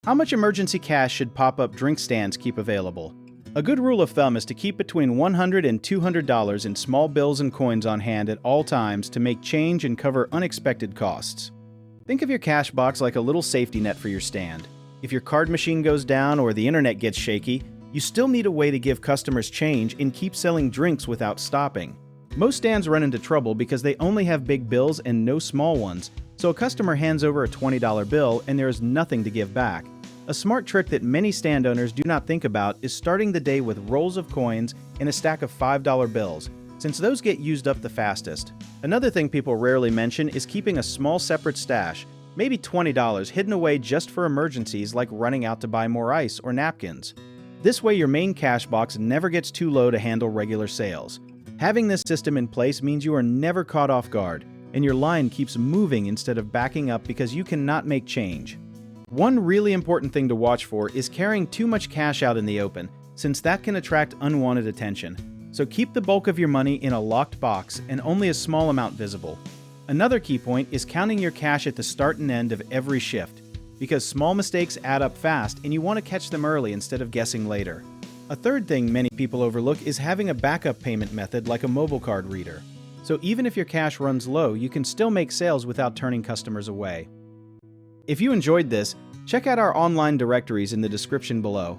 How much emergency cash should pop-up drink stands keep available? A good rule of thumb is to keep between $100 and $200 in small bills and coins on hand at all times to make change and cover unexpected costs. Think of your cash box like a little safety net for your stand. If your card machine goes down or the internet gets shaky, you still need a way to give customers change and keep selling drinks without stopping. Most stands run into trouble because they only have big bills and no small ones, so a customer hands over a $20 bill and there is nothing to give back. A smart trick that many stand owners do not think about is starting the day with rolls of coins and a stack of $5 bills, since those get used up the fastest. Another thing people rarely mention is keeping a small separate stash, maybe $20 hidden away just for emergencies like running out to buy more ice or napkins. This way your main cash box never gets too low to handle regular sales. Having this system in place means you are never caught off guard, and your line keeps moving instead of backing up because you cannot make change. One really important thing to watch for is carrying too much cash out in the open, since that can attract unwanted attention. So keep the bulk of your money in a locked box and only a small amount visible. Another key point is counting your cash at the start and end of every shift, because small mistakes add up fast and you want to catch them early instead of guessing later. A third thing many people overlook is having a backup payment method like a mobile card reader. So even if your cash runs low, you can still make sales without turning customers away. If you enjoyed this, check out our online directories in the description below.